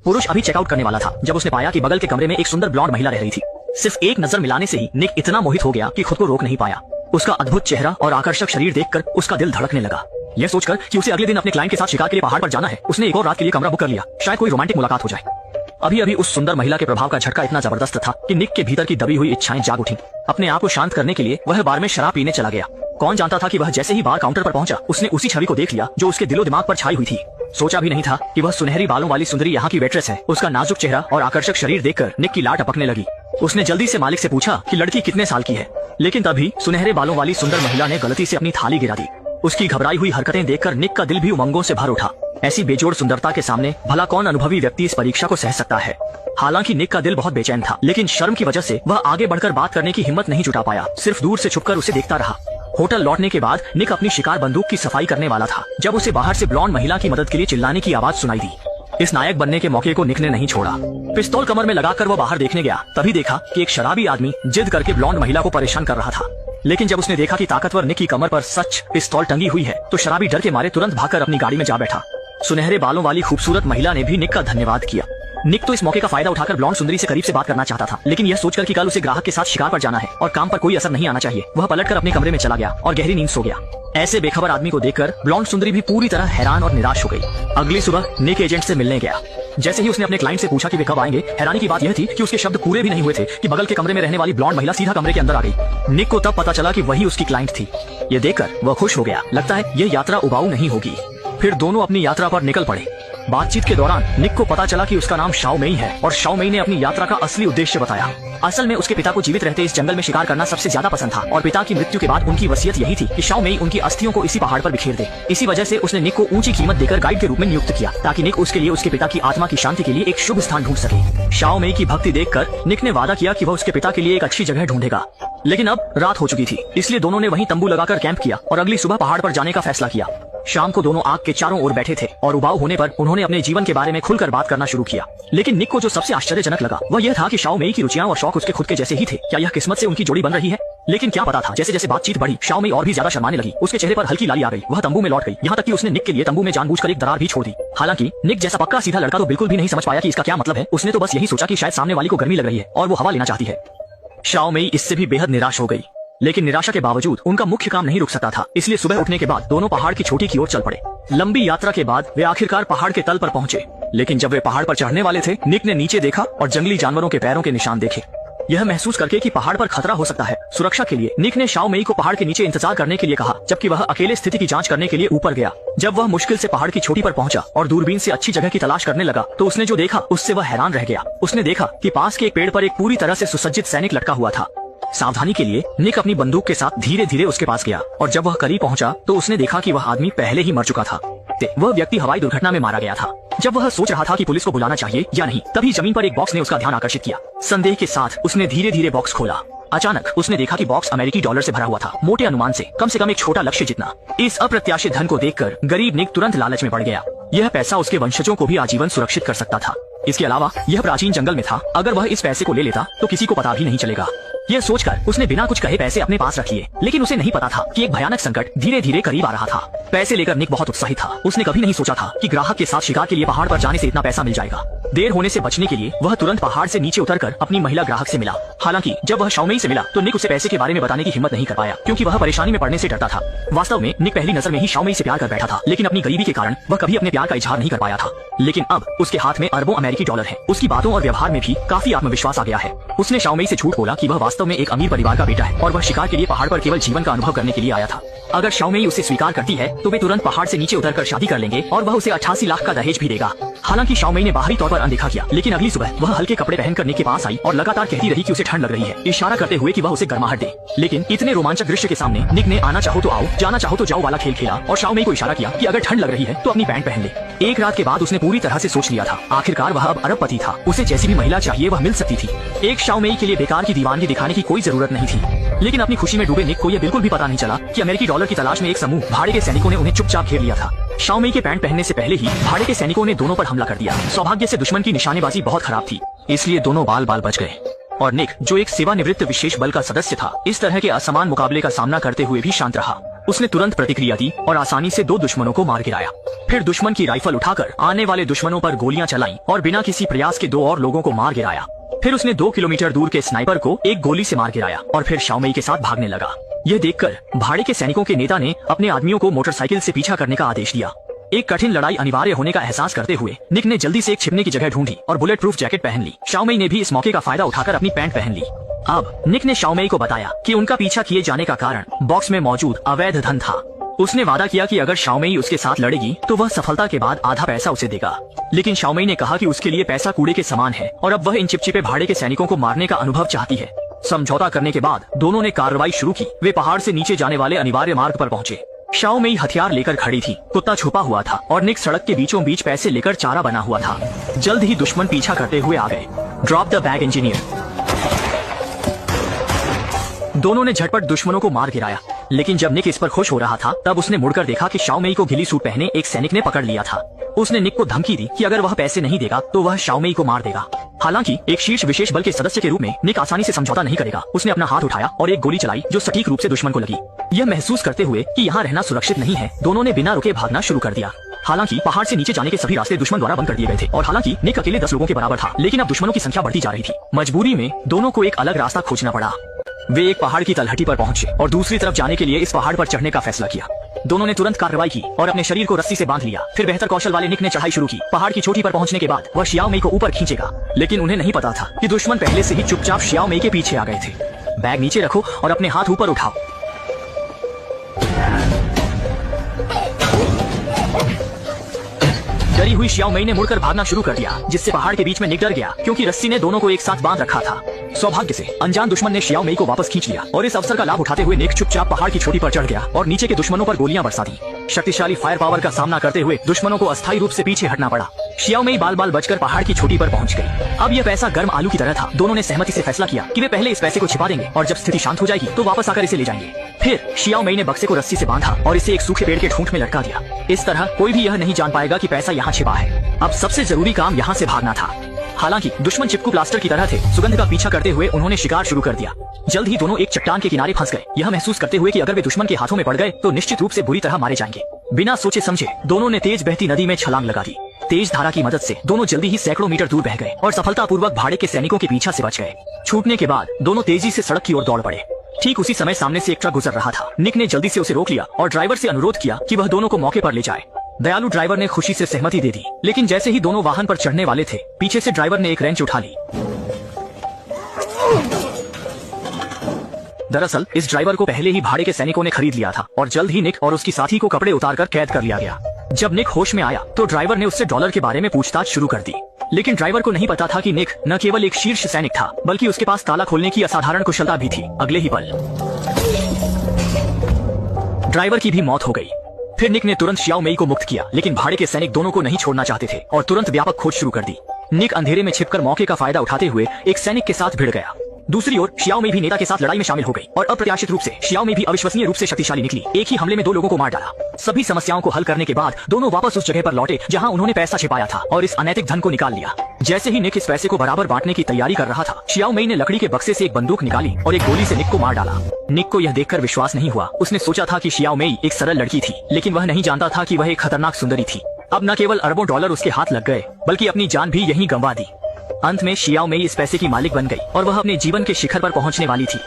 पुरुष अभी चेकआउट करने वाला था जब उसने पाया कि बगल के कमरे में एक सुंदर ब्लॉन्ड महिला रह रही थी। सिर्फ एक नजर मिलाने से ही निक इतना मोहित हो गया कि खुद को रोक नहीं पाया। उसका अद्भुत चेहरा और आकर्षक शरीर देखकर उसका दिल धड़कने लगा। यह सोचकर कि उसे अगले दिन अपने क्लाइंट के साथ शिकार के लिए पहाड़ पर जाना है, उसने एक और रात के लिए कमरा बुक कर लिया, शायद कोई रोमांटिक मुलाकात हो जाए। अभी अभी उस सुंदर महिला के प्रभाव का झटका इतना जबरदस्त था कि निक के भीतर की दबी हुई इच्छाएं जाग उठी। अपने आप को शांत करने के लिए वह बार में शराब पीने चला गया। कौन जानता था कि वह जैसे ही बार काउंटर पर पहुंचा उसने उसी छवि को देख लिया जो उसके दिलो दिमाग पर छाई हुई थी। सोचा भी नहीं था कि वह सुनहरी बालों वाली सुंदरी यहाँ की वेट्रेस है। उसका नाजुक चेहरा और आकर्षक शरीर देखकर निक की लाट टपकने लगी। उसने जल्दी से मालिक से पूछा कि लड़की कितने साल की है, लेकिन तभी सुनहरे बालों वाली सुंदर महिला ने गलती से अपनी थाली गिरा दी। उसकी घबराई हुई हरकतें देखकर निक का दिल भी उमंगों से भर उठा। ऐसी बेजोड़ सुंदरता के सामने भला कौन अनुभवी व्यक्ति इस परीक्षा को सह सकता है। हालांकि निक का दिल बहुत बेचैन था, लेकिन शर्म की वजह से वह आगे बढ़कर बात करने की हिम्मत नहीं जुटा पाया, सिर्फ दूर से छुपकर उसे देखता रहा। होटल लौटने के बाद निक अपनी शिकार बंदूक की सफाई करने वाला था जब उसे बाहर से ब्लॉन्ड महिला की मदद के लिए चिल्लाने की आवाज सुनाई दी। इस नायक बनने के मौके को निक ने नहीं छोड़ा। पिस्तौल कमर में लगाकर वह बाहर देखने गया, तभी देखा कि एक शराबी आदमी जिद करके ब्लॉन्ड महिला को परेशान कर रहा था। लेकिन जब उसने देखा कि ताकतवर निक की कमर पर सच पिस्तौल टंगी हुई है तो शराबी डर के मारे तुरंत भागकर अपनी गाड़ी में जा बैठा। सुनहरे बालों वाली खूबसूरत महिला ने भी निक का धन्यवाद किया। निक तो इस मौके का फायदा उठाकर ब्लॉन्ड सुंदरी से करीब से बात करना चाहता था, लेकिन यह सोचकर कि कल उसे ग्राहक के साथ शिकार पर जाना है और काम पर कोई असर नहीं आना चाहिए, वह पलटकर अपने कमरे में चला गया और गहरी नींद सो गया। ऐसे बेखबर आदमी को देखकर ब्लॉन्ड सुंदरी भी पूरी तरह हैरान और निराश हो गई। अगली सुबह निक एजेंट से मिलने गया। जैसे ही उसने अपने क्लाइंट से पूछा कि वे कब आएंगे, हैरानी की बात यह थी कि उसके शब्द पूरे भी नहीं हुए थे कि बगल के कमरे में रहने वाली ब्लॉन्ड महिला सीधा कमरे के अंदर आ गई। निक को तब पता चला कि वही उसकी क्लाइंट थी। ये देखकर वह खुश हो गया, लगता है यह यात्रा उबाऊ नहीं होगी। फिर दोनों अपनी यात्रा पर निकल पड़े। बातचीत के दौरान निक को पता चला कि उसका नाम शाओ मेई है और शाओ मेई ने अपनी यात्रा का असली उद्देश्य बताया। असल में उसके पिता को जीवित रहते इस जंगल में शिकार करना सबसे ज्यादा पसंद था और पिता की मृत्यु के बाद उनकी वसीयत यही थी कि शाओ मेई उनकी अस्थियों को इसी पहाड़ पर बिखेर दे। इसी वजह से उसने निक को ऊंची कीमत देकर गाइड के रूप में नियुक्त किया ताकि निक उसके लिए उसके पिता की आत्मा की शांति के लिए एक शुभ स्थान ढूंढ सके। शाओ मेई की भक्ति देखकर निक ने वादा किया कि वह उसके पिता के लिए एक अच्छी जगह ढूंढेगा। लेकिन अब रात हो चुकी थी, इसलिए दोनों ने वहीं तंबू लगाकर कैंप किया और अगली सुबह पहाड़ पर जाने का फैसला किया। शाम को दोनों आग के चारों ओर बैठे थे और उबाऊ होने पर उन्होंने अपने जीवन के बारे में खुलकर बात करना शुरू किया। लेकिन निक को जो सबसे आश्चर्यजनक लगा वह यह था कि शाओ मेई की रुचियां और शौक उसके खुद के जैसे ही थे। क्या यह किस्मत से उनकी जोड़ी बन रही है? लेकिन क्या पता था, जैसे जैसे बातचीत बढ़ी शाओ मेई और भी ज्यादा शर्माने लगी। उसके चेहरे पर हल्की लाली आ गई। वह तंबू में लौट गई, यहाँ तक कि उसने निक के लिए तंबू में जानबूझकर एक दरार भी छोड़ दी। हालांकि निक जैसा पक्का सीधा लड़का तो बिल्कुल भी नहीं समझ पाया कि इसका क्या मतलब है। उसने तो बस यही सोचा कि शायद सामने वाली को गर्मी लग रही है और वो हवा लेना चाहती है। शाओ मेई इससे भी बेहद निराश हो गई, लेकिन निराशा के बावजूद उनका मुख्य काम नहीं रुक सकता था, इसलिए सुबह उठने के बाद दोनों पहाड़ की चोटी की ओर चल पड़े। लंबी यात्रा के बाद वे आखिरकार पहाड़ के तल पर पहुंचे, लेकिन जब वे पहाड़ पर चढ़ने वाले थे निक ने नीचे देखा और जंगली जानवरों के पैरों के निशान देखे। यह महसूस करके कि पहाड़ पर खतरा हो सकता है, सुरक्षा के लिए निक ने शाओ मेई को पहाड़ के नीचे इंतजार करने के लिए कहा, जबकि वह अकेले स्थिति की जांच करने के लिए ऊपर गया। जब वह मुश्किल से पहाड़ की चोटी पर पहुंचा और दूरबीन से अच्छी जगह की तलाश करने लगा तो उसने जो देखा उससे वह हैरान रह गया। उसने देखा कि पास के एक पेड़ पर एक पूरी तरह से सुसज्जित सैनिक लटका हुआ था। सावधानी के लिए निक अपनी बंदूक के साथ धीरे धीरे उसके पास गया और जब वह करीब पहुंचा तो उसने देखा कि वह आदमी पहले ही मर चुका था। वह व्यक्ति हवाई दुर्घटना में मारा गया था। जब वह सोच रहा था कि पुलिस को बुलाना चाहिए या नहीं, तभी जमीन पर एक बॉक्स ने उसका ध्यान आकर्षित किया। संदेह के साथ उसने धीरे धीरे बॉक्स खोला। अचानक उसने देखा कि बॉक्स अमेरिकी डॉलर से भरा हुआ था, मोटे अनुमान से कम एक छोटा लक्ष्य जितना। इस अप्रत्याशित धन को देखकर गरीब निक तुरंत लालच में पड़ गया। यह पैसा उसके वंशजों को भी आजीवन सुरक्षित कर सकता था। इसके अलावा यह प्राचीन जंगल में था, अगर वह इस पैसे को ले लेता तो किसी को पता भी नहीं चलेगा। यह सोचकर उसने बिना कुछ कहे पैसे अपने पास रख लिए, लेकिन उसे नहीं पता था कि एक भयानक संकट धीरे धीरे करीब आ रहा था। पैसे लेकर निक बहुत उत्साहित था। उसने कभी नहीं सोचा था कि ग्राहक के साथ शिकार के लिए पहाड़ पर जाने से इतना पैसा मिल जाएगा। देर होने से बचने के लिए वह तुरंत पहाड़ से नीचे उतरकर अपनी महिला ग्राहक से मिला। हालांकि जब वह शाओ मेई से मिला तो निक उसे पैसे के बारे में बताने की हिम्मत नहीं कर पाया, क्योंकि वह परेशानी में पड़ने से डरता था। वास्तव में निक पहली नजर में ही शाओ मेई से प्यार कर बैठा था, लेकिन अपनी गरीबी के कारण वह कभी अपने प्यार का इजहार नहीं कर पाया था। लेकिन अब उसके हाथ में अरबों अमेरिकी डॉलर है। उसकी बातों और व्यवहार में भी काफी आत्मविश्वास आ गया है। उसने शाओ मेई से झूठ बोला कि वह वास्तव में एक अमीर परिवार का बेटा है और वह शिकार के लिए पहाड़ पर केवल जीवन का अनुभव करने के लिए आया था। अगर शाओ मेई उसे स्वीकार करती है तो वे तुरंत पहाड़ से नीचे उतरकर शादी कर लेंगे और वह उसे 88 लाख का दहेज भी देगा। हालांकि शाओ मेई ने बाहरी तौर पर अनदेखा किया, लेकिन अगली सुबह वह हल्के कपड़े पहनकर निक के पास आई और लगातार कहती रही कि उसे ठंड लग रही है, इशारा करते हुए कि वह उसे गर्माहट दे। लेकिन इतने रोमांचक दृश्य के सामने निक ने आना चाहो तो आओ, जाना चाहो तो जाओ वाला खेल खेला और शाओ मेई को इशारा किया कि अगर ठंड लग रही है तो अपनी पैंट पहन ले। एक रात के बाद उसने पूरी तरह से सोच लिया था। आखिरकार वह अब अरबपति था, उसे जैसी भी महिला चाहिए वह मिल सकती थी। एक शाओ मेई के लिए बेकार की दीवानगी दिखाने की कोई जरूरत नहीं थी। लेकिन अपनी खुशी में डूबे निक को यह बिल्कुल भी पता नहीं चला कि अमेरिकी डॉलर की तलाश में एक समूह भाड़े के सैनिकों ने उन्हें चुपचाप घेर लिया था। शाओ मेई के पैंट पहनने से पहले ही भाड़े के सैनिकों ने दोनों पर हमला कर दिया। सौभाग्य से दुश्मन की निशानेबाजी बहुत खराब थी, इसलिए दोनों बाल बाल बच गए और निक, जो एक सेवानिवृत्त विशेष बल का सदस्य था, इस तरह के असमान मुकाबले का सामना करते हुए भी शांत रहा। उसने तुरंत प्रतिक्रिया दी और आसानी से 2 दुश्मनों को मार गिराया। फिर दुश्मन की राइफल उठाकर आने वाले दुश्मनों पर गोलियां चलाईं और बिना किसी प्रयास के 2 और लोगों को मार गिराया। फिर उसने 2 किलोमीटर दूर के स्नाइपर को एक गोली से मार गिराया और फिर शाओमेई के साथ भागने लगा। यह देखकर भाड़े के सैनिकों के नेता ने अपने आदमियों को मोटरसाइकिल से पीछा करने का आदेश दिया। एक कठिन लड़ाई अनिवार्य होने का एहसास करते हुए निक ने जल्दी से एक छिपने की जगह ढूंढी और बुलेट प्रूफ जैकेट पहन ली। शाओमेई ने भी इस मौके का फायदा उठाकर अपनी पैंट पहन ली। अब निक ने शाओमेई को बताया कि उनका पीछा किए जाने का कारण बॉक्स में मौजूद अवैध धन था। उसने वादा किया कि अगर शाओमेई उसके साथ लड़ेगी तो वह सफलता के बाद आधा पैसा उसे देगा। लेकिन शाओमेई ने कहा कि उसके लिए पैसा कूड़े के समान है और अब वह इन चिपचिपे भाड़े के सैनिकों को मारने का अनुभव चाहती है। समझौता करने के बाद दोनों ने कार्रवाई शुरू की। वे पहाड़ से नीचे जाने वाले अनिवार्य मार्ग पर पहुंचे। शाओमेई हथियार लेकर खड़ी थी, कुत्ता छुपा हुआ था और निक सड़क के बीचों बीच पैसे लेकर चारा बना हुआ था। जल्द ही दुश्मन पीछा करते हुए आ गए। Drop the bag engineer. दोनों ने झटपट दुश्मनों को मार गिराया, लेकिन जब निक इस पर खुश हो रहा था तब उसने मुड़कर देखा कि शाओमेई को गिली सूट पहने एक सैनिक ने पकड़ लिया था। उसने निक को धमकी दी कि अगर वह पैसे नहीं देगा तो वह शाओमेई को मार देगा। हालांकि एक शीर्ष विशेष बल के सदस्य के रूप में निक आसानी से समझौता नहीं करेगा। उसने अपना हाथ उठाया और एक गोली चलाई जो सटीक रूप से दुश्मन को लगी। यह महसूस करते हुए कि यहाँ रहना सुरक्षित नहीं है, दोनों ने बिना रुके भागना शुरू कर दिया। हालांकि पहाड़ से नीचे जाने के सभी रास्ते दुश्मन द्वारा बंद कर दिए गए थे और हालांकि निक अकेले 10 लोगों के बराबर था, लेकिन अब दुश्मनों की संख्या बढ़ती जा रही थी। मजबूरी में दोनों को एक अलग रास्ता खोजना पड़ा। वे एक पहाड़ की तलहटी पर पहुंचे और दूसरी तरफ जाने के लिए इस पहाड़ पर चढ़ने का फैसला किया। दोनों ने तुरंत कार्रवाई की और अपने शरीर को रस्सी से बांध लिया। फिर बेहतर कौशल वाले निक ने चढ़ाई शुरू की। पहाड़ की चोटी पर पहुंचने के बाद वह शाओमेई को ऊपर खींचेगा, लेकिन उन्हें नहीं पता था कि दुश्मन पहले से ही चुपचाप शाओमेई के पीछे आ गए थे। बैग नीचे रखो और अपने हाथ ऊपर उठाओ। डरी हुई शाओमेई ने मुड़कर भागना शुरू कर दिया, जिससे पहाड़ के बीच में निक डर गया क्योंकि रस्सी ने दोनों को एक साथ बांध रखा था। सौभाग्य से अनजान दुश्मन ने शाओमेई को वापस खींच लिया और इस अवसर का लाभ उठाते हुए निक चुपचाप पहाड़ की चोटी पर चढ़ गया और नीचे के दुश्मनों पर गोलियां बरसा दी। शक्तिशाली फायर पावर का सामना करते हुए दुश्मनों को अस्थायी रूप से पीछे हटना पड़ा। शाओमेई बाल बाल बचकर पहाड़ की चोटी पर पहुंच गई। अब यह पैसा गर्म आलू की तरह था। दोनों ने सहमति से फैसला किया कि वे पहले इस पैसे को छिपा देंगे और जब स्थिति शांत हो जाएगी तो वापस आकर इसे ले जाएंगे। फिर शाओमेई ने बक्से को रस्सी से बांधा और इसे एक सूखे पेड़ के ठूंठ में लटका दिया। इस तरह कोई भी यह नहीं जान पाएगा कि पैसा यहाँ छिपा है। अब सबसे जरूरी काम यहाँ से भागना था। हालांकि दुश्मन चिपकू प्लास्टर की तरह थे। सुगंध का पीछा करते हुए उन्होंने शिकार शुरू कर दिया। जल्द ही दोनों एक चट्टान के किनारे फंस गए, यह महसूस करते हुए कि अगर वे दुश्मन के हाथों में पड़ गए तो निश्चित रूप से बुरी तरह मारे जाएंगे। बिना सोचे समझे दोनों ने तेज बहती नदी में छलांग लगा दी। तेज धारा की मदद से दोनों जल्दी ही सैकड़ों मीटर दूर बह गए और सफलतापूर्वक भाड़े के सैनिकों के पीछा से बच गए। छूटने के बाद दोनों तेजी से सड़क की ओर दौड़ पड़े। ठीक उसी समय सामने से एक ट्रक गुजर रहा था। निक ने जल्दी से उसे रोक लिया और ड्राइवर से अनुरोध किया कि वह दोनों को मौके पर ले जाए। दयालु ड्राइवर ने खुशी से सहमति दे दी, लेकिन जैसे ही दोनों वाहन पर चढ़ने वाले थे, पीछे से ड्राइवर ने एक रेंच उठा ली। दरअसल इस ड्राइवर को पहले ही भाड़े के सैनिकों ने खरीद लिया था और जल्द ही निक और उसकी साथी को कपड़े उतारकर कैद कर लिया गया। जब निक होश में आया तो ड्राइवर ने उससे डॉलर के बारे में पूछताछ शुरू कर दी, लेकिन ड्राइवर को नहीं पता था कि निक न केवल एक शीर्ष सैनिक था बल्कि उसके पास ताला खोलने की असाधारण कुशलता भी थी। अगले ही पल ड्राइवर की भी मौत हो गई। फिर निक ने तुरंत शाओमेई को मुक्त किया, लेकिन भाड़े के सैनिक दोनों को नहीं छोड़ना चाहते थे और तुरंत व्यापक खोज शुरू कर दी। निक अंधेरे में छिपकर मौके का फायदा उठाते हुए एक सैनिक के साथ भिड़ गया। दूसरी ओर शाओमेई भी नेता के साथ लड़ाई में शामिल हो गई और अप्रत्याशित रूप से शाओमेई भी अविश्वसनीय रूप से शक्तिशाली निकली। एक ही हमले में 2 लोगों को मार डाला। सभी समस्याओं को हल करने के बाद दोनों वापस उस जगह पर लौटे जहां उन्होंने पैसा छिपाया था और इस अनैतिक धन को निकाल लिया। जैसे ही निक इस पैसे को बराबर बांटने की तैयारी कर रहा था, शाओमेई ने लकड़ी के बक्से से एक बंदूक निकाली और एक गोली से निक को मार डाला। निक को यह देखकर विश्वास नहीं हुआ। उसने सोचा था कि शाओमेई एक सरल लड़की थी, लेकिन वह नहीं जानता था कि वह एक खतरनाक सुंदरी थी। अब न केवल अरबों डॉलर उसके हाथ लग गए, बल्कि अपनी जान भी यहीं गंवा दी। अंत में शाओमेई इस पैसे की मालिक बन गई और वह अपने जीवन के शिखर पर पहुंचने वाली थी।